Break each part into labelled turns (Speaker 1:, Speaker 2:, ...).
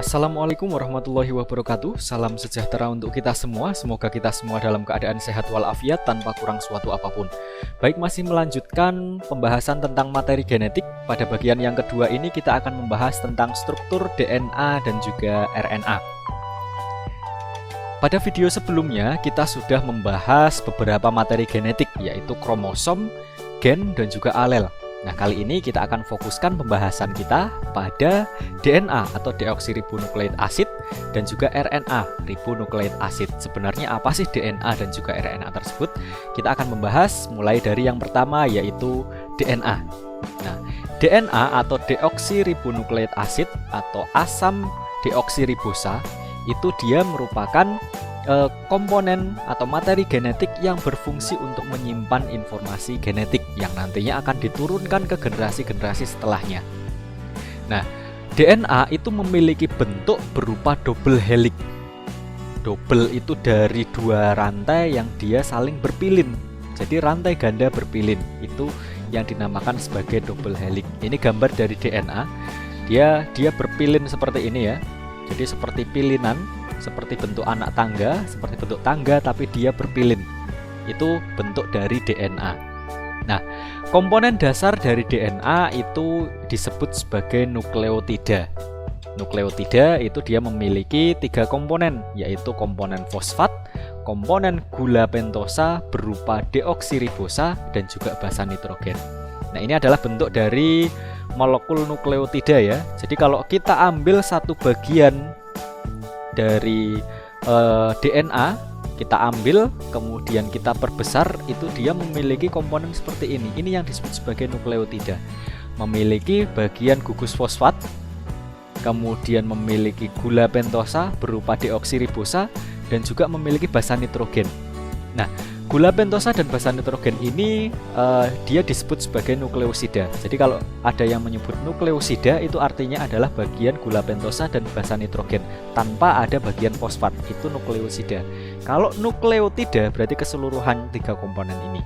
Speaker 1: Assalamualaikum warahmatullahi wabarakatuh. Salam sejahtera untuk kita semua. Semoga kita semua dalam keadaan sehat walafiat tanpa kurang suatu apapun. Baik, masih melanjutkan pembahasan tentang materi genetik. Pada bagian yang kedua ini kita akan membahas tentang struktur DNA dan juga RNA. Pada video sebelumnya kita sudah membahas beberapa materi genetik, yaitu kromosom, gen, dan juga alel. Nah, kali ini kita akan fokuskan pembahasan kita pada DNA atau deoksiribonukleik asid dan juga RNA, ribonukleik asid. Sebenarnya apa sih DNA dan juga RNA tersebut? Kita akan membahas mulai dari yang pertama, yaitu DNA. Nah, DNA atau deoksiribonukleik asid atau asam deoksiribosa itu dia merupakan komponen atau materi genetik yang berfungsi untuk menyimpan informasi genetik yang nantinya akan diturunkan ke generasi-generasi setelahnya. Nah, DNA itu memiliki bentuk berupa double helix. Double itu dari dua rantai yang dia saling berpilin. Jadi rantai ganda berpilin itu yang dinamakan sebagai double helix. Ini gambar dari DNA. Dia berpilin seperti ini ya. Jadi seperti pilinan, seperti bentuk anak tangga, seperti bentuk tangga tapi dia berpilin. Itu bentuk dari DNA. Nah, komponen dasar dari DNA itu disebut sebagai nukleotida. Nukleotida itu dia memiliki 3 komponen, yaitu komponen fosfat, komponen gula pentosa berupa deoksiribosa, dan juga basa nitrogen. Nah, ini adalah bentuk dari molekul nukleotida ya. Jadi kalau kita ambil satu bagian dari DNA, kita ambil kemudian kita perbesar, itu dia memiliki komponen seperti ini. Ini yang disebut sebagai nukleotida. Memiliki bagian gugus fosfat, kemudian memiliki gula pentosa berupa deoksiribosa, dan juga memiliki basa nitrogen. Nah, gula pentosa dan basa nitrogen ini dia disebut sebagai nukleosida. Jadi kalau ada yang menyebut nukleosida, itu artinya adalah bagian gula pentosa dan basa nitrogen tanpa ada bagian fosfat, itu nukleosida. Kalau nukleotida berarti keseluruhan 3 komponen ini.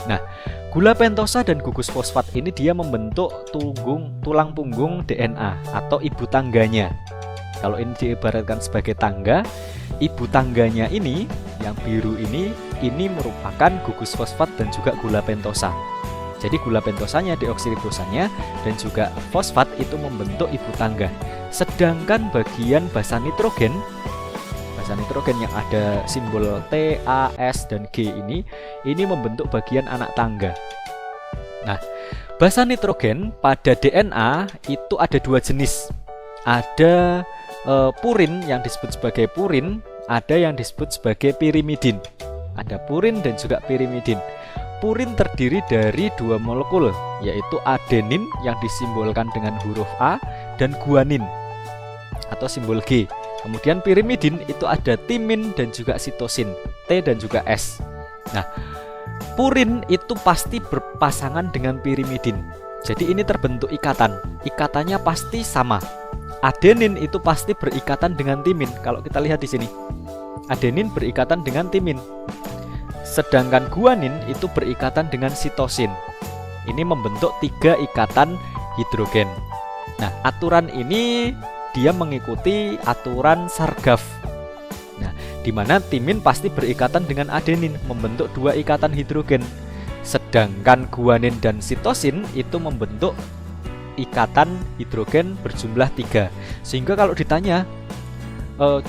Speaker 1: Nah, gula pentosa dan gugus fosfat ini dia membentuk tulang punggung DNA atau ibu tangganya. Kalau ini diibaratkan sebagai tangga, ibu tangganya ini yang biru ini merupakan gugus fosfat dan juga gula pentosa. Jadi gula pentosanya, deoksiribosanya, dan juga fosfat itu membentuk ibu tangga. Sedangkan bagian basa nitrogen yang ada simbol T, A, S, dan G ini membentuk bagian anak tangga. Nah, basa nitrogen pada DNA itu ada 2 jenis. Ada purin yang disebut sebagai purin, ada yang disebut sebagai pirimidin. Ada purin dan juga pirimidin. Purin terdiri dari 2 molekul, yaitu adenin yang disimbolkan dengan huruf A dan guanin atau simbol G. Kemudian pirimidin itu ada timin dan juga sitosin, T dan juga S. Nah, purin itu pasti berpasangan dengan pirimidin. Jadi ini terbentuk ikatan. Ikatannya pasti sama. Adenin itu pasti berikatan dengan timin. Kalau kita lihat di sini, adenin berikatan dengan timin. Sedangkan guanin itu berikatan dengan sitosin. Ini membentuk 3 ikatan hidrogen. Nah, aturan ini dia mengikuti aturan Sargaff. Nah, di mana timin pasti berikatan dengan adenin, membentuk 2 ikatan hidrogen. Sedangkan guanin dan sitosin itu membentuk ikatan hidrogen berjumlah 3. Sehingga kalau ditanya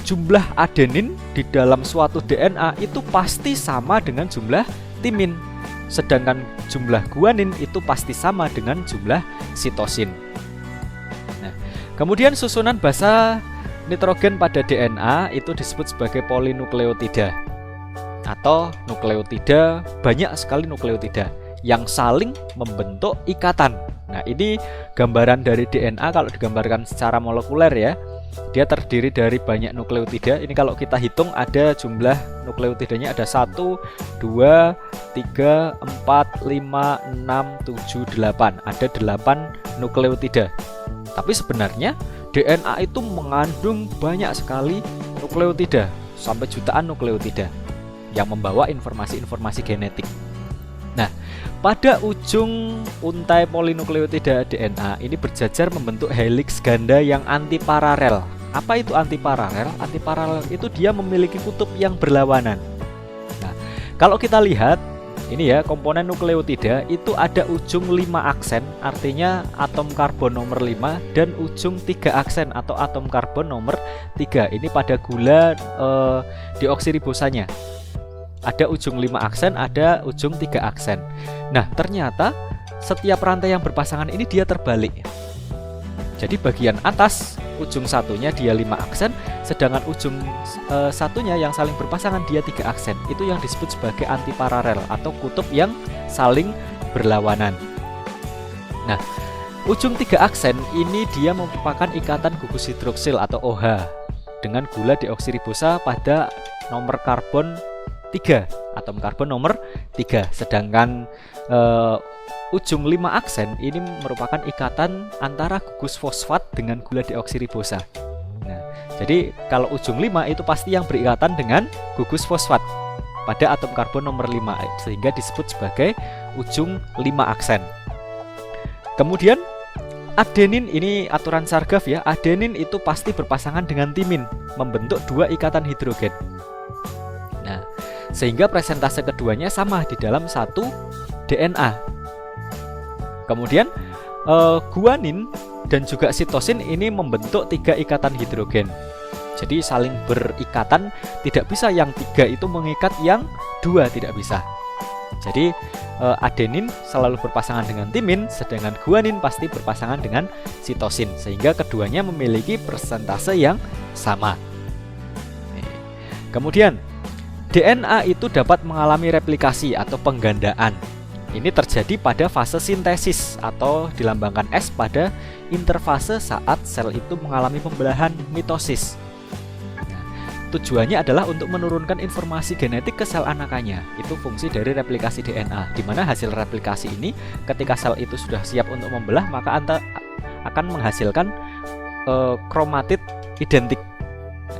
Speaker 1: jumlah adenin di dalam suatu DNA itu pasti sama dengan jumlah timin. Sedangkan jumlah guanin itu pasti sama dengan jumlah sitosin. Nah, kemudian susunan basa nitrogen pada DNA itu disebut sebagai polinukleotida atau nukleotida, banyak sekali nukleotida yang saling membentuk ikatan. Nah, ini gambaran dari DNA kalau digambarkan secara molekuler ya. Dia terdiri dari banyak nukleotida. Ini kalau kita hitung ada jumlah nukleotidanya ada 1, 2, 3, 4, 5, 6, 7, 8. Ada 8 nukleotida. Tapi sebenarnya DNA itu mengandung banyak sekali nukleotida, sampai jutaan nukleotida yang membawa informasi-informasi genetik. Nah, pada ujung untai polinukleotida DNA ini berjajar membentuk helix ganda yang antiparalel Apa itu antiparalel? Antiparalel itu dia memiliki kutub yang berlawanan. Nah, kalau kita lihat ini ya, komponen nukleotida itu ada ujung 5 aksen, artinya atom karbon nomor 5, dan ujung 3 aksen atau atom karbon nomor 3. Ini pada gula deoksiribosanya. Ada ujung 5 aksen, ada ujung 3 aksen. Nah, ternyata setiap rantai yang berpasangan ini dia terbalik. Jadi bagian atas ujung satunya dia 5 aksen, sedangkan ujung satunya yang saling berpasangan dia 3 aksen. Itu yang disebut sebagai antiparalel atau kutub yang saling berlawanan. Nah, ujung 3 aksen ini dia merupakan ikatan gugus hidroksil atau OH dengan gula deoksiribosa pada nomor karbon 3, atom karbon nomor 3. Sedangkan ujung 5 aksen ini merupakan ikatan antara gugus fosfat dengan gula deoksiribosa. Nah, jadi kalau ujung 5 itu pasti yang berikatan dengan gugus fosfat pada atom karbon nomor 5, sehingga disebut sebagai ujung 5 aksen. Kemudian adenin, ini aturan Chargaff ya, adenin itu pasti berpasangan dengan timin, membentuk 2 ikatan hidrogen. Nah, sehingga presentase keduanya sama di dalam satu DNA. Kemudian guanin dan juga sitosin ini membentuk 3 ikatan hidrogen. Jadi saling berikatan, tidak bisa yang 3 itu mengikat yang 2, tidak bisa. Jadi adenin selalu berpasangan dengan timin, sedangkan guanin pasti berpasangan dengan sitosin, sehingga keduanya memiliki persentase yang sama. Kemudian DNA itu dapat mengalami replikasi atau penggandaan. Ini terjadi pada fase sintesis atau dilambangkan S pada interfase saat sel itu mengalami pembelahan mitosis. Nah, tujuannya adalah untuk menurunkan informasi genetik ke sel anakannya. Itu fungsi dari replikasi DNA, di mana hasil replikasi ini ketika sel itu sudah siap untuk membelah, maka akan menghasilkan kromatid identik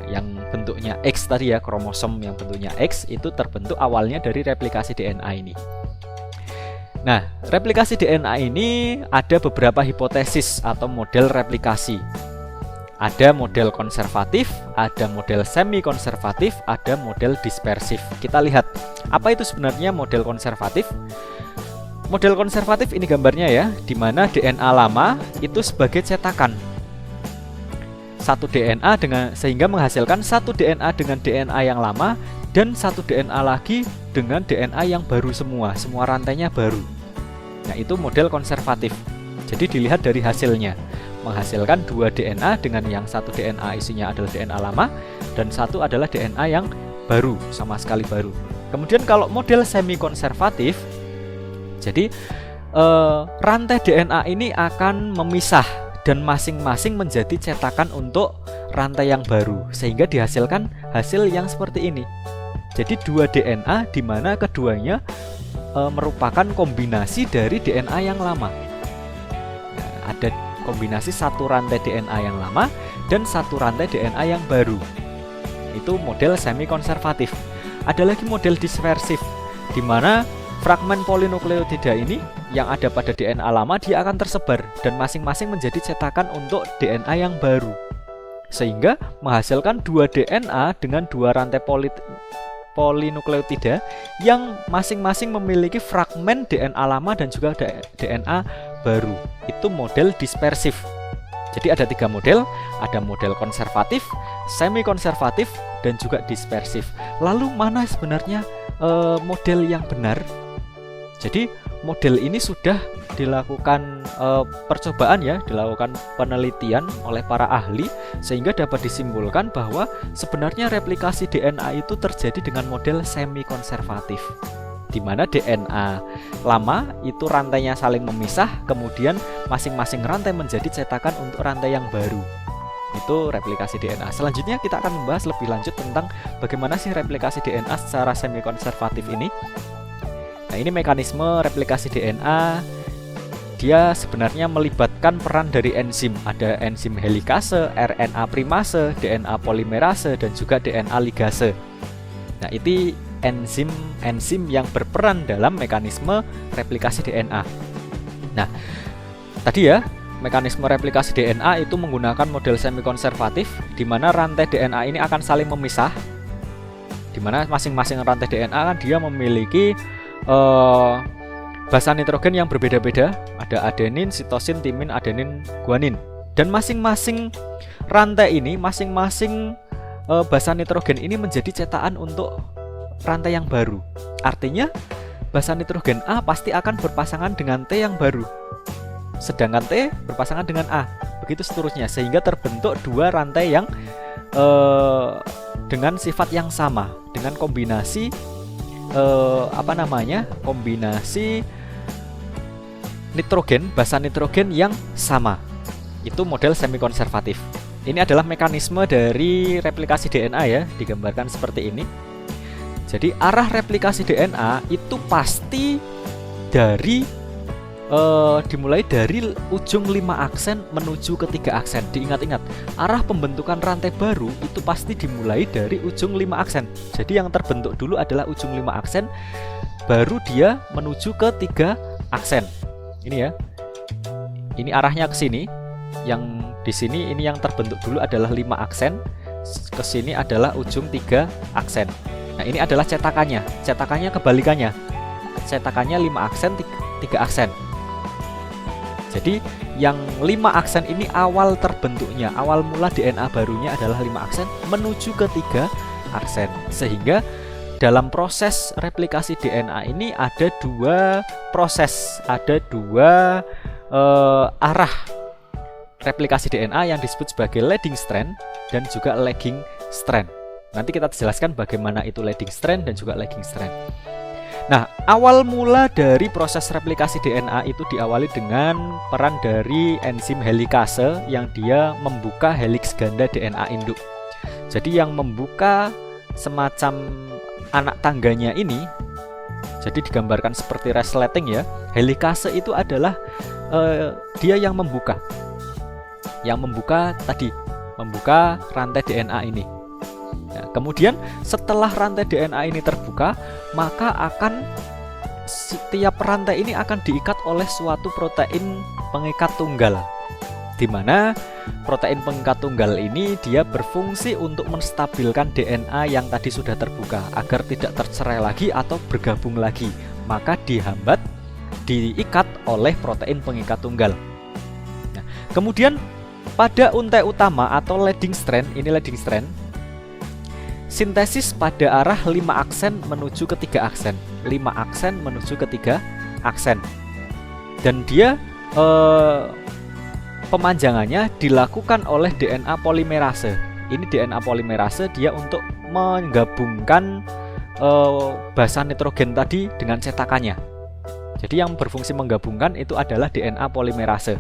Speaker 1: yang bentuknya X tadi ya, kromosom yang bentuknya X itu terbentuk awalnya dari replikasi DNA ini. Nah, replikasi DNA ini ada beberapa hipotesis atau model replikasi. Ada model konservatif, ada model semi konservatif, ada model dispersif. Kita lihat, apa itu sebenarnya model konservatif? Model konservatif ini gambarnya ya, di mana DNA lama itu sebagai cetakan. Satu DNA sehingga menghasilkan satu DNA dengan DNA yang lama dan satu DNA lagi dengan DNA yang baru semua rantainya baru. Nah, itu model konservatif. Jadi dilihat dari hasilnya, menghasilkan 2 DNA dengan yang satu DNA isinya adalah DNA lama dan satu adalah DNA yang baru, sama sekali baru. Kemudian kalau model semi konservatif, jadi rantai DNA ini akan memisah dan masing-masing menjadi cetakan untuk rantai yang baru, sehingga dihasilkan hasil yang seperti ini. Jadi 2 DNA di mana keduanya merupakan kombinasi dari DNA yang lama. Nah, ada kombinasi satu rantai DNA yang lama dan satu rantai DNA yang baru. Itu model semi konservatif. Ada lagi model dispersif, di mana fragmen polinukleotida ini yang ada pada DNA lama dia akan tersebar dan masing-masing menjadi cetakan untuk DNA yang baru, sehingga menghasilkan 2 DNA dengan 2 rantai polinukleotida yang masing-masing memiliki fragmen DNA lama dan juga DNA baru. Itu model dispersif. Jadi ada 3 model, ada model konservatif, semi konservatif, dan juga dispersif. Lalu mana sebenarnya model yang benar? Jadi model ini sudah dilakukan percobaan ya, dilakukan penelitian oleh para ahli, sehingga dapat disimpulkan bahwa sebenarnya replikasi DNA itu terjadi dengan model semi konservatif, di mana DNA lama itu rantainya saling memisah, kemudian masing-masing rantai menjadi cetakan untuk rantai yang baru. Itu replikasi DNA. Selanjutnya kita akan membahas lebih lanjut tentang bagaimana sih replikasi DNA secara semi konservatif ini. Nah, ini mekanisme replikasi DNA. Dia sebenarnya melibatkan peran dari enzim. Ada enzim helikase, RNA primase, DNA polimerase, dan juga DNA ligase. Nah, itu enzim yang berperan dalam mekanisme replikasi DNA. Nah, tadi ya, mekanisme replikasi DNA itu menggunakan model semi-konservatif, di mana rantai DNA ini akan saling memisah, di mana masing-masing rantai DNA kan dia memiliki basa nitrogen yang berbeda-beda. Ada adenin, sitosin, timin, adenin, guanin. Dan masing-masing rantai ini, masing-masing basa nitrogen ini menjadi cetakan untuk rantai yang baru. Artinya basa nitrogen A pasti akan berpasangan dengan T yang baru, sedangkan T berpasangan dengan A, begitu seterusnya, sehingga terbentuk dua rantai yang dengan sifat yang sama, dengan kombinasi kombinasi nitrogen, basa nitrogen yang sama. Itu model semi konservatif. Ini adalah mekanisme dari replikasi DNA ya, digambarkan seperti ini. Jadi arah replikasi DNA itu pasti dari dimulai dari ujung 5 aksen menuju ke 3 aksen. Diingat-ingat, arah pembentukan rantai baru itu pasti dimulai dari ujung 5 aksen. Jadi yang terbentuk dulu adalah ujung 5 aksen, baru dia menuju ke 3 aksen. Ini ya. Ini arahnya ke sini. Yang di sini ini yang terbentuk dulu adalah 5 aksen. Ke sini adalah ujung 3 aksen. Nah, ini adalah cetakannya. Cetakannya kebalikannya. Cetakannya 5 aksen, 3 aksen. Jadi yang 5 aksen ini awal terbentuknya, awal mula DNA barunya adalah 5 aksen menuju ke 3 aksen. Sehingga dalam proses replikasi DNA ini ada 2 proses, ada 2 arah replikasi DNA yang disebut sebagai leading strand dan juga lagging strand. Nanti kita jelaskan bagaimana itu leading strand dan juga lagging strand. Nah, awal mula dari proses replikasi DNA itu diawali dengan peran dari enzim helikase yang dia membuka heliks ganda DNA induk. Jadi yang membuka semacam anak tangganya ini, jadi digambarkan seperti resleting ya. Helikase itu adalah dia yang membuka. Yang membuka tadi, membuka rantai DNA ini. Nah, kemudian setelah rantai DNA ini terbuka, maka akan setiap rantai ini akan diikat oleh suatu protein pengikat tunggal, di mana protein pengikat tunggal ini dia berfungsi untuk menstabilkan DNA yang tadi sudah terbuka agar tidak tercerai lagi atau bergabung lagi, maka dihambat, diikat oleh protein pengikat tunggal. Nah, kemudian pada untai utama atau leading strand, ini leading strand, sintesis pada arah 5 aksen menuju ke 3 aksen, 5 aksen menuju ke 3 aksen. Dan dia pemanjangannya dilakukan oleh DNA polimerase. Ini DNA polimerase dia untuk menggabungkan basa nitrogen tadi dengan cetakannya. Jadi yang berfungsi menggabungkan itu adalah DNA polimerase.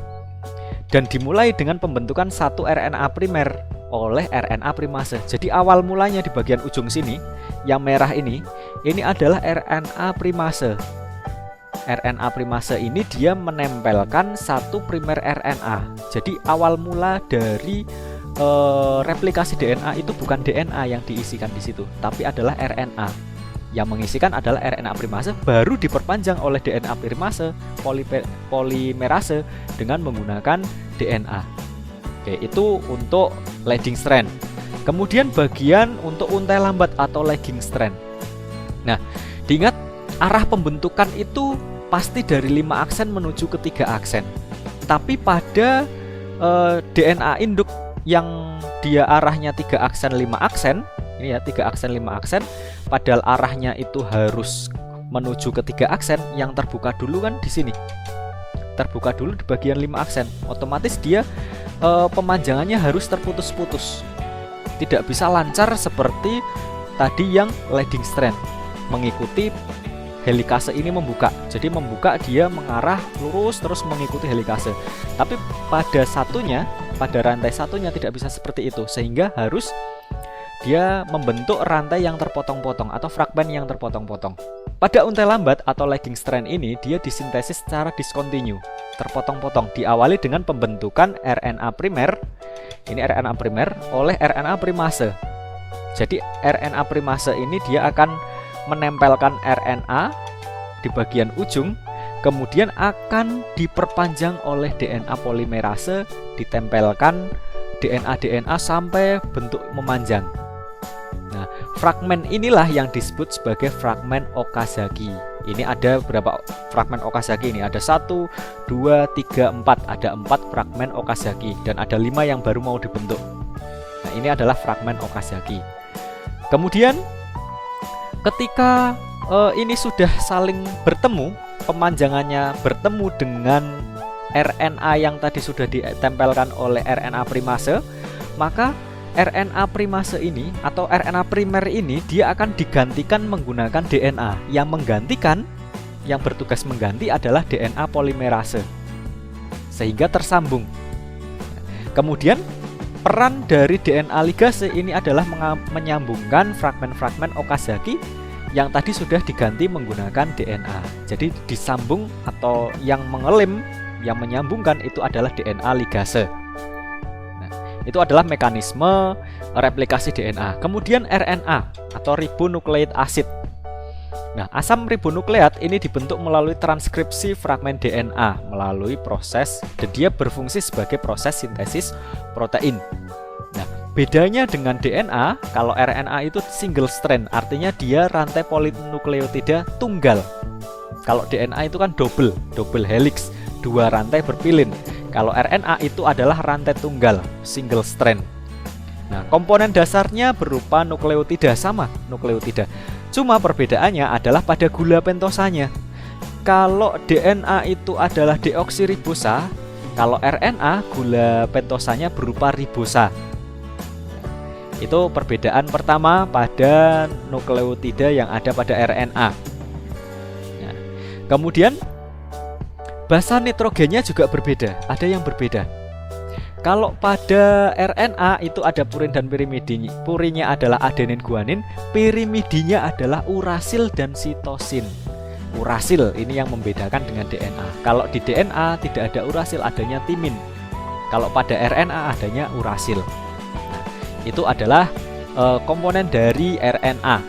Speaker 1: Dan dimulai dengan pembentukan satu RNA primer oleh RNA primase. Jadi awal mulanya di bagian ujung sini, yang merah ini adalah RNA primase. RNA primase ini dia menempelkan satu primer RNA. Jadi awal mula dari replikasi DNA itu bukan DNA yang diisikan di situ, tapi adalah RNA. Yang mengisikan adalah RNA primase, baru diperpanjang oleh DNA primase polimerase dengan menggunakan DNA. Oke, itu untuk leading strand. Kemudian bagian untuk untai lambat atau lagging strand. Nah, diingat arah pembentukan itu pasti dari 5 aksen menuju ke 3 aksen. Tapi pada DNA induk yang dia arahnya 3 aksen 5 aksen, ini ya 3 aksen 5 aksen, padahal arahnya itu harus menuju ke 3 aksen, yang terbuka dulu kan di sini. Terbuka dulu di bagian 5 aksen. Otomatis dia pemanjangannya harus terputus-putus, tidak bisa lancar seperti tadi yang leading strand mengikuti helikase ini membuka. Jadi membuka dia mengarah lurus terus mengikuti helikase. Tapi pada satunya, pada rantai satunya tidak bisa seperti itu, sehingga harus dia membentuk rantai yang terpotong-potong atau fragmen yang terpotong-potong. Pada untai lambat atau lagging strand ini dia disintesis secara discontinue, terpotong-potong, diawali dengan pembentukan RNA primer. Ini RNA primer oleh RNA primase. Jadi RNA primase ini dia akan menempelkan RNA di bagian ujung kemudian akan diperpanjang oleh DNA polimerase, ditempelkan DNA sampai bentuk memanjang. Nah, fragmen inilah yang disebut sebagai fragmen Okazaki. Ini ada berapa fragmen Okazaki ini? Ada 1, 2, 3, 4. Ada 4 fragmen Okazaki dan ada 5 yang baru mau dibentuk. Nah, ini adalah fragmen Okazaki. Kemudian ketika ini sudah saling bertemu, pemanjangannya bertemu dengan RNA yang tadi sudah ditempelkan oleh RNA primase, maka RNA primase ini atau RNA primer ini dia akan digantikan menggunakan DNA. Yang bertugas mengganti adalah DNA polimerase, sehingga tersambung. Kemudian peran dari DNA ligase ini adalah menyambungkan fragmen-fragmen Okazaki yang tadi sudah diganti menggunakan DNA. Jadi disambung atau yang mengelem, yang menyambungkan itu adalah DNA ligase. Itu adalah mekanisme replikasi DNA. Kemudian RNA atau ribonukleik asid. Nah, asam ribonukleat ini dibentuk melalui transkripsi fragmen DNA melalui proses, dan dia berfungsi sebagai proses sintesis protein. Nah, bedanya dengan DNA, kalau RNA itu single strand, artinya dia rantai polinukleotida tunggal. Kalau DNA itu kan double helix, 2 rantai berpilin. Kalau RNA itu adalah rantai tunggal, single strand. Nah, komponen dasarnya berupa nukleotida, sama nukleotida. Cuma perbedaannya adalah pada gula pentosanya. Kalau DNA itu adalah deoksiribosa, kalau RNA gula pentosanya berupa ribosa. Itu perbedaan pertama pada nukleotida yang ada pada RNA. Nah, kemudian basa nitrogennya juga berbeda, ada yang berbeda. Kalau pada RNA itu ada purin dan pirimidin. Purinnya adalah adenin guanin, pirimidinya adalah urasil dan sitosin. Urasil ini yang membedakan dengan DNA. Kalau di DNA tidak ada urasil, adanya timin. Kalau pada RNA adanya urasil. Nah, itu adalah komponen dari RNA.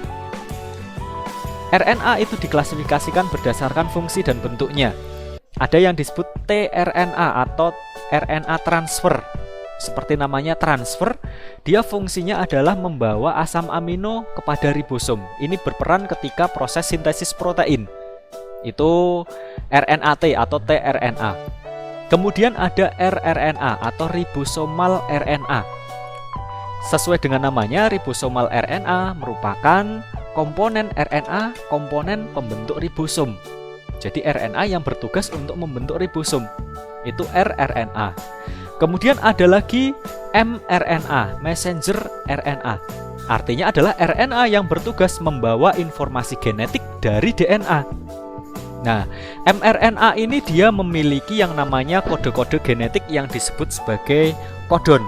Speaker 1: RNA itu diklasifikasikan berdasarkan fungsi dan bentuknya. Ada yang disebut tRNA atau RNA transfer. Seperti namanya transfer, dia fungsinya adalah membawa asam amino kepada ribosom. Ini berperan ketika proses sintesis protein. Itu RNAT atau tRNA. Kemudian ada rRNA atau ribosomal RNA. Sesuai dengan namanya, ribosomal RNA merupakan komponen RNA, komponen pembentuk ribosom. Jadi RNA yang bertugas untuk membentuk ribosom, itu rRNA. Kemudian ada lagi mRNA, messenger RNA. Artinya adalah RNA yang bertugas membawa informasi genetik dari DNA. Nah, mRNA ini dia memiliki yang namanya kode-kode genetik yang disebut sebagai kodon.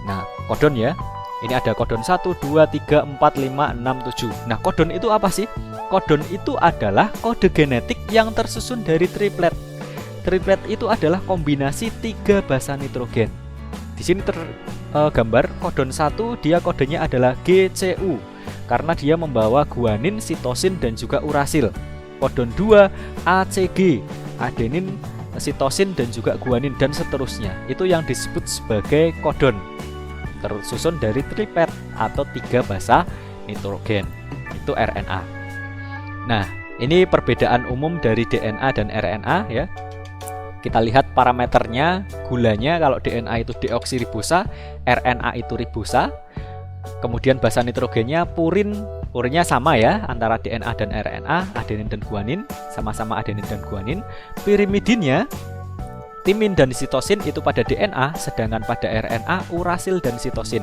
Speaker 1: Nah, kodon ya. Ini ada kodon 1, 2, 3, 4, 5, 6, 7. Nah, kodon itu apa sih? Kodon itu adalah kode genetik yang tersusun dari triplet. Triplet itu adalah kombinasi 3 basa nitrogen. Di sini tergambar kodon 1, dia kodenya adalah GCU karena dia membawa guanin, sitosin dan juga urasil. Kodon 2 ACG, adenin, sitosin dan juga guanin dan seterusnya. Itu yang disebut sebagai kodon. Tersusun dari triplet atau 3 basa nitrogen. Itu RNA. Nah, ini perbedaan umum dari DNA dan RNA ya. Kita lihat parameternya, gulanya kalau DNA itu deoksiribosa, RNA itu ribosa. Kemudian basa nitrogennya purinnya sama ya antara DNA dan RNA, adenin dan guanin, sama-sama adenin dan guanin. Pirimidinnya timin dan sitosin itu pada DNA, sedangkan pada RNA urasil dan sitosin.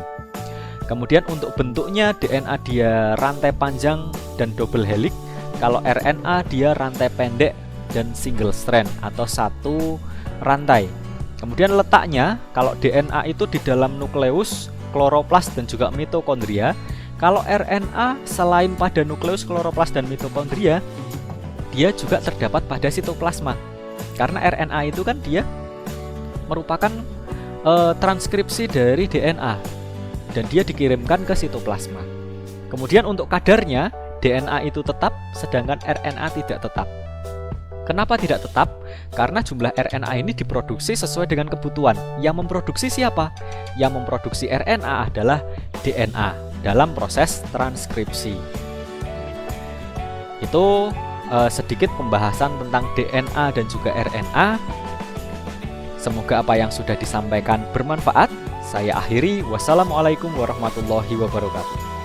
Speaker 1: Kemudian untuk bentuknya DNA dia rantai panjang dan double helix. Kalau RNA dia rantai pendek dan single strand atau satu rantai. Kemudian letaknya, kalau DNA itu di dalam nukleus, kloroplas dan juga mitokondria. Kalau RNA selain pada nukleus, kloroplas dan mitokondria, dia juga terdapat pada sitoplasma. Karena RNA itu kan dia merupakan transkripsi dari DNA dan dia dikirimkan ke sitoplasma. Kemudian untuk kadarnya DNA itu tetap, sedangkan RNA tidak tetap. Kenapa tidak tetap? Karena jumlah RNA ini diproduksi sesuai dengan kebutuhan. Yang memproduksi siapa? Yang memproduksi RNA adalah DNA dalam proses transkripsi. Itu sedikit pembahasan tentang DNA dan juga RNA. Semoga apa yang sudah disampaikan bermanfaat. Saya akhiri. Wassalamualaikum warahmatullahi wabarakatuh.